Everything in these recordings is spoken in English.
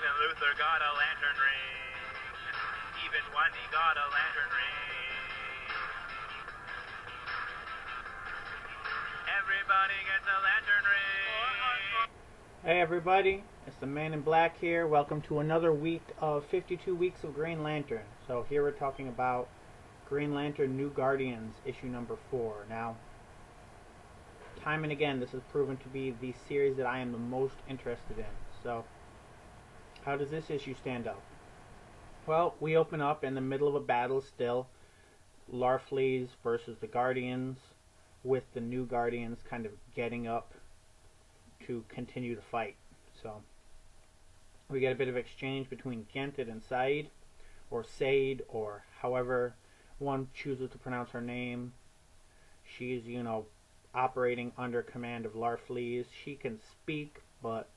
Even Luther got a lantern ring. Even Wendy got a lantern ring. Everybody gets a lantern ring. Hey everybody, it's the Man in Black here. Welcome to another week of 52 Weeks of Green Lantern. So here we're talking about Green Lantern New Guardians, issue number 4. Now, time and again, this has proven to be the series that I am the most interested in. So, how does this issue stand up? Well, we open up in the middle of a battle still. Larfleeze versus the Guardians, with the New Guardians kind of getting up to continue the fight. So, we get a bit of exchange between Ganthet and Said, or Said, or however one chooses to pronounce her name. She's, operating under command of Larfleeze. She can speak, but,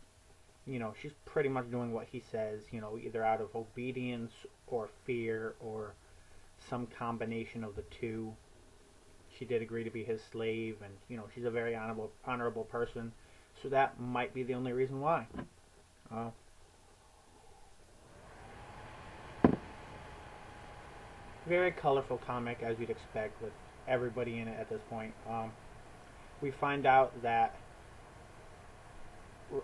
she's pretty much doing what he says, either out of obedience or fear or some combination of the two. She did agree to be his slave, and, she's a very honorable person, so that might be the only reason why. Very colorful comic, as you'd expect, with everybody in it at this point. We find out that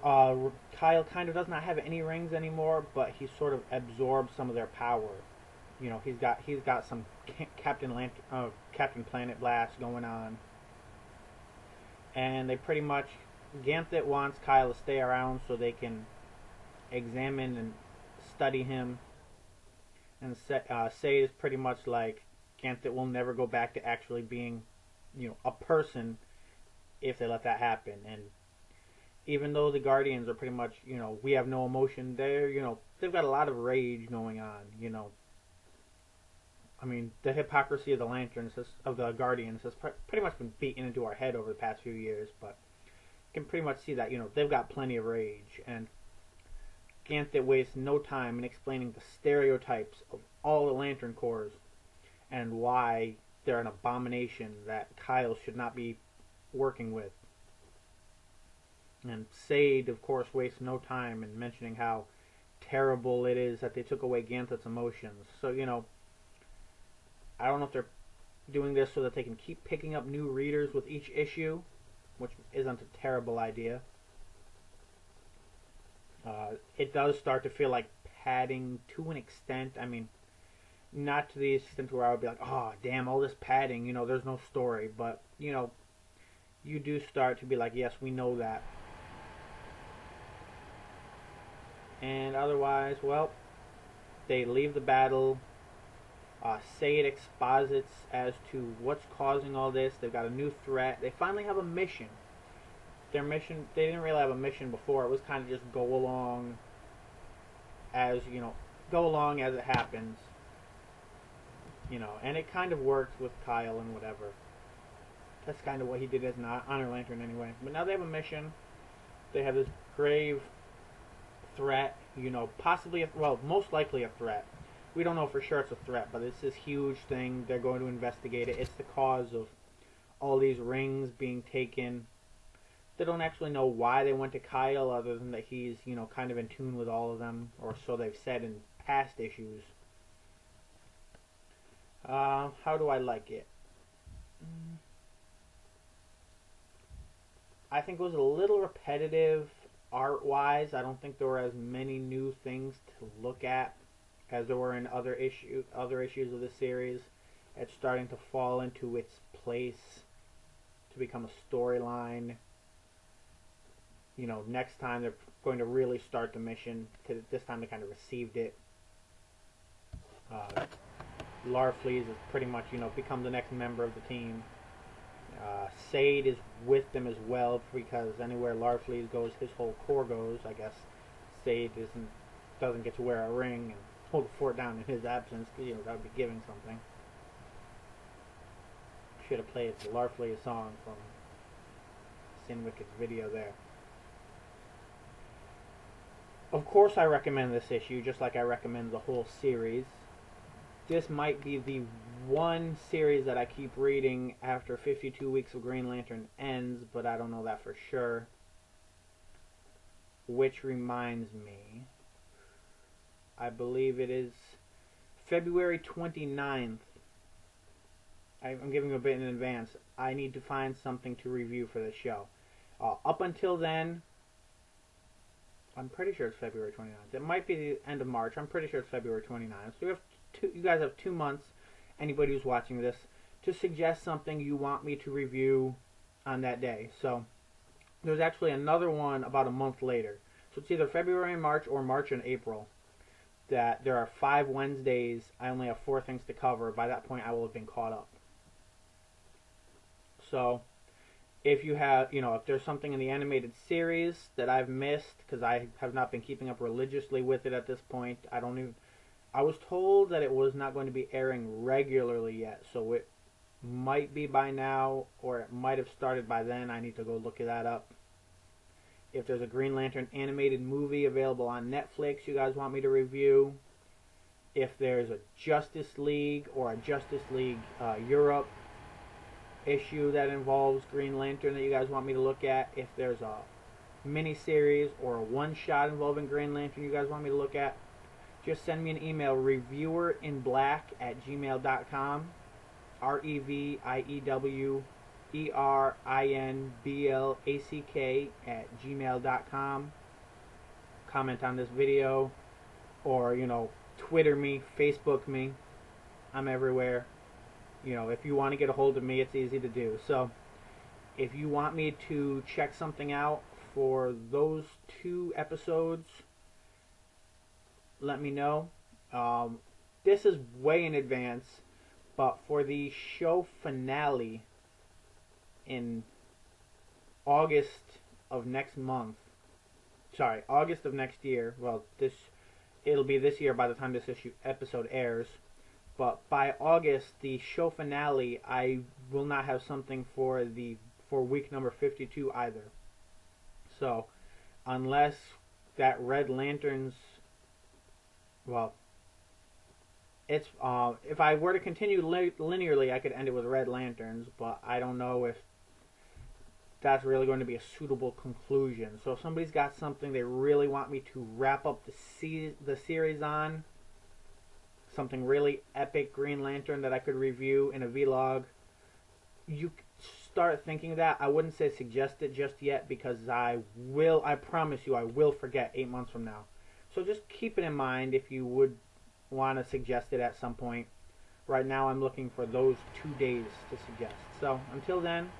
Kyle kind of does not have any rings anymore, but he sort of absorbed some of their power. He's got some Captain Planet Blast going on, and they pretty much, Ganthet wants Kyle to stay around so they can examine and study him. And Say is pretty much like, Ganthet will never go back to actually being, a person if they let that happen. And even though the Guardians are pretty much, we have no emotion, they've got a lot of rage going on, I mean, the hypocrisy of the Guardians has pretty much been beaten into our head over the past few years, but you can pretty much see that, they've got plenty of rage. And Ganthet wastes no time in explaining the stereotypes of all the Lantern Corps and why they're an abomination that Kyle should not be working with. And Said, of course, wastes no time in mentioning how terrible it is that they took away Ganthet's emotions. So, I don't know if they're doing this so that they can keep picking up new readers with each issue, which isn't a terrible idea. It does start to feel like padding to an extent. I mean, not to the extent where I would be like, oh, damn, all this padding, there's no story. But, you do start to be like, yes, we know that. And otherwise, well, they leave the battle. Said exposits as to what's causing all this. They've got a new threat. They finally have a mission. Their mission, they didn't really have a mission before. It was kind of just go along as it happens. And it kind of worked with Kyle and whatever. That's kind of what he did as an Honor Lantern anyway. But now they have a mission. They have this grave threat, possibly, most likely a threat. We don't know for sure it's a threat, but it's this huge thing. They're going to investigate it. It's the cause of all these rings being taken. They don't actually know why they went to Kyle, other than that he's, kind of in tune with all of them, or so they've said in past issues. How do I like it? I think it was a little repetitive art-wise. I don't think there were as many new things to look at as there were in other issues of the series. It's starting to fall into its place to become a storyline. Next time they're going to really start the mission. This time they kind of received it. Larfleeze has pretty much, become the next member of the team. Said is with them as well, because anywhere Larfleeze goes, his whole corps goes. I guess Said doesn't get to wear a ring and hold the fort down in his absence, because, that would be giving something. Should have played the Larfleeze song from Sin Wicked's video there. Of course I recommend this issue, just like I recommend the whole series. This might be the one series that I keep reading after 52 Weeks of Green Lantern ends, but I don't know that for sure. Which reminds me, I believe it is February 29th. I'm giving you a bit in advance. I need to find something to review for this show. Up until then, I'm pretty sure it's February 29th. It might be the end of March. I'm pretty sure it's February 29th. So you guys have 2 months, anybody who's watching this, to suggest something you want me to review on that day. So there's actually another one about a month later. So it's either February and March or March and April. That there are 5 Wednesdays. I only have 4 things to cover. By that point, I will have been caught up. So if you have, if there's something in the animated series that I've missed, because I have not been keeping up religiously with it at this point, I was told that it was not going to be airing regularly yet, so it might be by now, or it might have started by then. I need to go look that up. If there's a Green Lantern animated movie available on Netflix you guys want me to review, if there's a Justice League or a Justice League Europe issue that involves Green Lantern that you guys want me to look at, if there's a miniseries or a one-shot involving Green Lantern you guys want me to look at, just send me an email, reviewerinblack@gmail.com, reviewerinblack@gmail.com. Comment on this video, or Twitter me, Facebook me. I'm everywhere. If you want to get a hold of me, it's easy to do. So if you want me to check something out for those 2 episodes, let me know. This is way in advance, but for the show finale in August of next year. Well, it'll be this year by the time this episode airs. But by August, the show finale, I will not have something for week number 52 either. So, unless that Red Lanterns, it's if I were to continue linearly, I could end it with Red Lanterns, but I don't know if that's really going to be a suitable conclusion. So if somebody's got something they really want me to wrap up the series on, something really epic Green Lantern that I could review in a vlog, you start thinking of that. I wouldn't say suggest it just yet, because I promise you I will forget 8 months from now. So just keep it in mind if you would want to suggest it at some point. Right now I'm looking for those 2 days to suggest. So until then,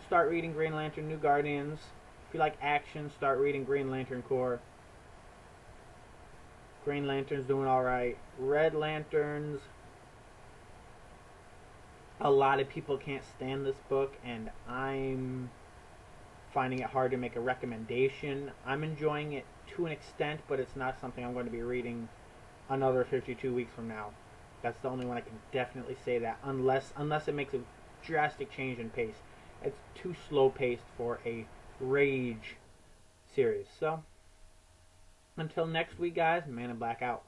start reading Green Lantern New Guardians. If you like action, start reading Green Lantern Corps. Green Lantern's doing alright. Red Lanterns, a lot of people can't stand this book, and I'm finding it hard to make a recommendation. I'm enjoying it to an extent, but it's not something I'm going to be reading another 52 weeks from now. That's the only one I can definitely say that, unless it makes a drastic change in pace. It's too slow paced for a Rage series. So until next week, guys, Man in Black out.